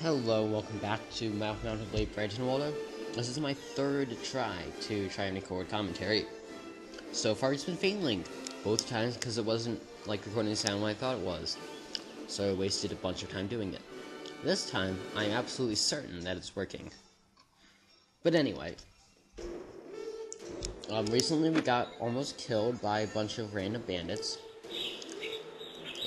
Hello, welcome back to Mount Blade Brytenwalda. This is my third try and record commentary. So far it's been failing, both times because it wasn't like recording the sound when I thought it was. So I wasted a bunch of time doing it. This time, I'm absolutely certain that it's working. But anyway, recently we got almost killed by a bunch of random bandits.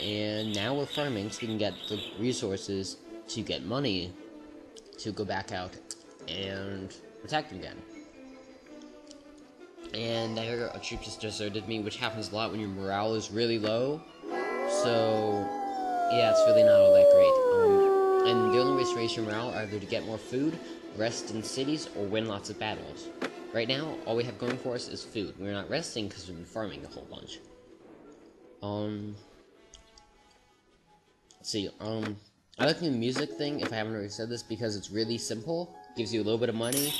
And now we're farming so we can get the resources to get money to go back out and attack them again. And I heard a troop just deserted me, which happens a lot when your morale is really low. So, yeah, it's really not all that great. And the only ways to raise your morale are either to get more food, rest in cities, or win lots of battles. Right now, all we have going for us is food. We're not resting because we've been farming a whole bunch. Let's see, I like the music thing, if I haven't already said this, because it's really simple, gives you a little bit of money,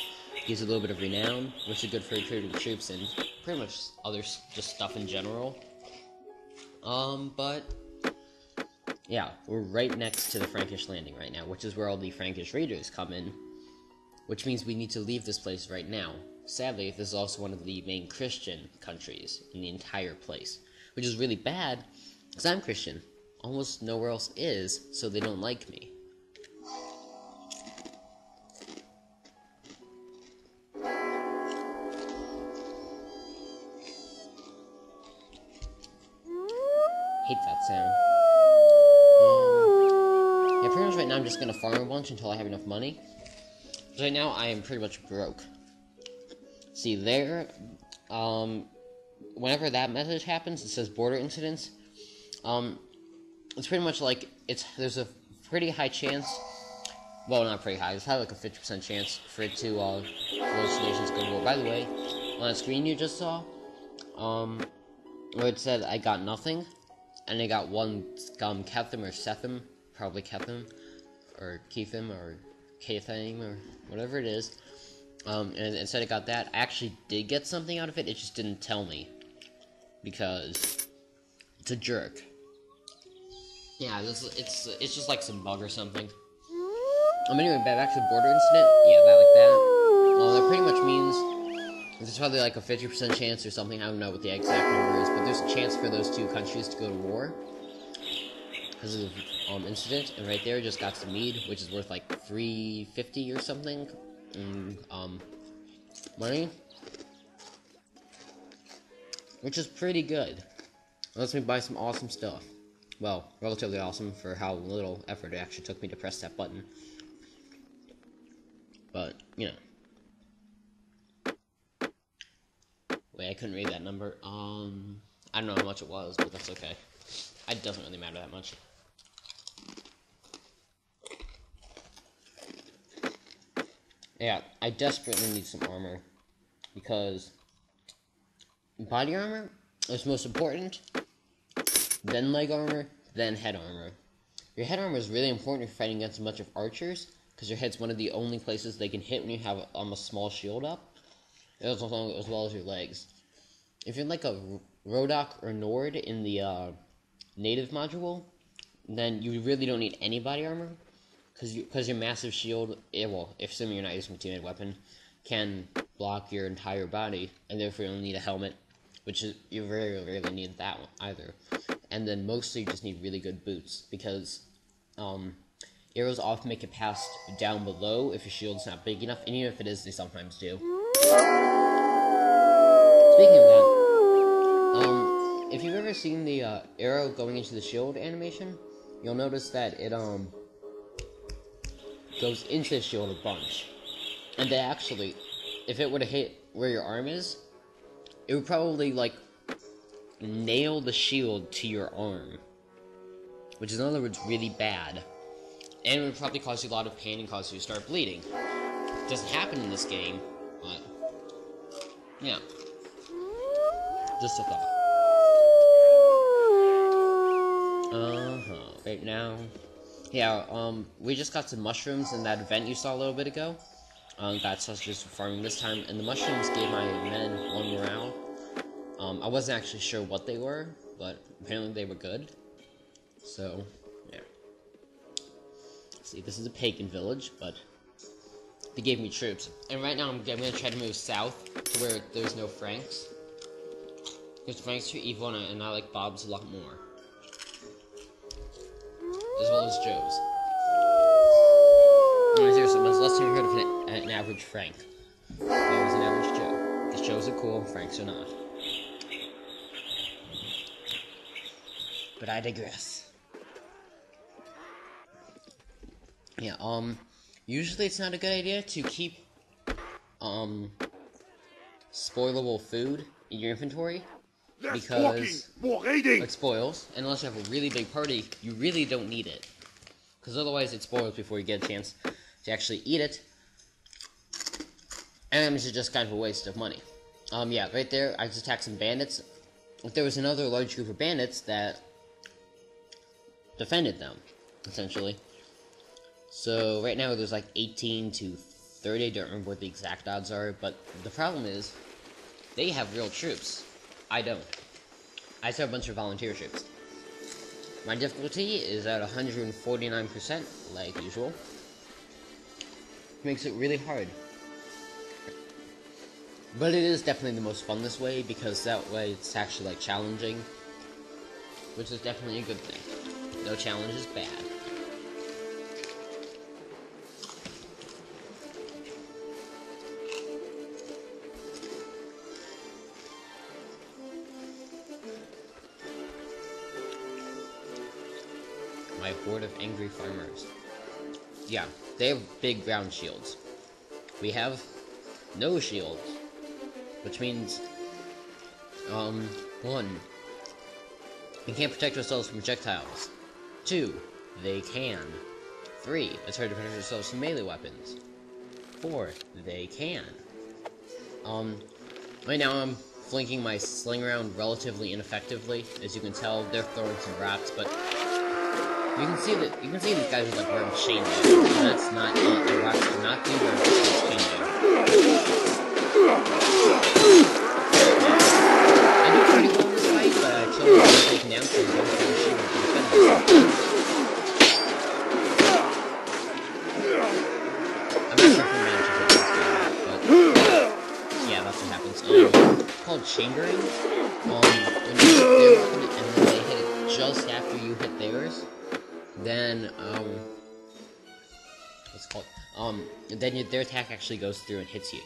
gives you a little bit of renown, which is good for recruiting troops and pretty much other just stuff in general. But, yeah, we're right next to the Frankish landing right now, which is where all the Frankish raiders come in, which means we need to leave this place right now. Sadly, this is also one of the main Christian countries in the entire place, which is really bad, because I'm Christian. Almost nowhere else is, so they don't like me. Hate that sound. Yeah, pretty much right now I'm just gonna farm a bunch until I have enough money. Right now I am pretty much broke. See there, whenever that message happens, it says border incidents. It's pretty much like, there's a pretty high chance, well, not pretty high, there's probably like a 50% chance for it to, those nations go to war. By the way, on that screen you just saw, where it said I got nothing, and I got one, Kytuzian or XII, probably Kytuzian, or Kytuzian, or Kytuzian, or whatever it is, and it said I got that. I actually did get something out of it, it just didn't tell me, because it's a jerk. Yeah, it's just like some bug or something. Anyway, back to the border incident. Yeah, that pretty much means there's probably like a 50% chance or something. I don't know what the exact number is, but there's a chance for those two countries to go to war because of the incident. And right there, just got some mead, which is worth like $3.50 or something in money, which is pretty good. Lets me buy some awesome stuff. Well, relatively awesome for how little effort it actually took me to press that button. But, you know. Wait, I couldn't read that number. I don't know how much it was, but that's okay. It doesn't really matter that much. Yeah, I desperately need some armor. Because body armor is most important. Then leg armor, then head armor. Your head armor is really important if you're fighting against a bunch of archers, because your head's one of the only places they can hit when you have a small shield up, as well as your legs. If you're like a Rodok or Nord in the native module, then you really don't need any body armor, because your massive shield, well, if assuming you're not using a two-handed weapon, can block your entire body, and therefore you'll need a helmet, which is, you very rarely need that one either. And then mostly you just need really good boots, because arrows often make it past down below if your shield's not big enough, and even if it is, they sometimes do. Speaking of that, if you've ever seen the arrow going into the shield animation, you'll notice that it goes into the shield a bunch. And that actually, if it were to hit where your arm is, it would probably, like, nail the shield to your arm, which is, in other words, really bad, and it would probably cause you a lot of pain and cause you to start bleeding. It doesn't happen in this game, but, yeah, just a thought. Right now, yeah, we just got some mushrooms in that event you saw a little bit ago. Got sausages for farming this time, and the mushrooms gave my men 1 morale. I wasn't actually sure what they were, but apparently they were good. So, yeah. See, this is a pagan village, but they gave me troops. And right now I'm gonna try to move south to where there's no Franks. Because Franks are evil and I like Bob's a lot more. As well as Joe's. No, seriously, when's the last time you heard of an average Frank? There was an average Joe. Because Joes are cool, Franks are not. But I digress. Yeah, usually it's not a good idea to keep, spoilable food in your inventory. Because it spoils, and unless you have a really big party, you really don't need it. Because otherwise it spoils before you get a chance to actually eat it. And it's just kind of a waste of money. Yeah, right there, I just attacked some bandits. If there was another large group of bandits that defended them, essentially. So, right now there's like 18 to 30, I don't remember what the exact odds are, but the problem is, they have real troops. I don't. I just have a bunch of volunteer troops. My difficulty is at 149%, like usual. Makes it really hard. But it is definitely the most fun this way, because that way it's actually, like, challenging. Which is definitely a good thing. No challenge is bad. My horde of angry farmers. Yeah, they have big ground shields. We have no shields. Which means, 1, we can't protect ourselves from projectiles. 2, they can. 3, it's hard to protect ourselves from melee weapons. 4, they can. Right now I'm flanking my sling round relatively ineffectively. As you can tell, they're throwing some rats, but you can see these guys are like wearing chainmail. And that's not it. The rats do not do their chainmail. I do pretty well in this fight, but I killed them taken down because I don't have a shield to defend myself. I'm not sure if we managed to hit this guy, but yeah, that's what happens. It's called chambering. When you hit their weapon and then they hit it just after you hit theirs, then what's it called? Then their attack actually goes through and hits you.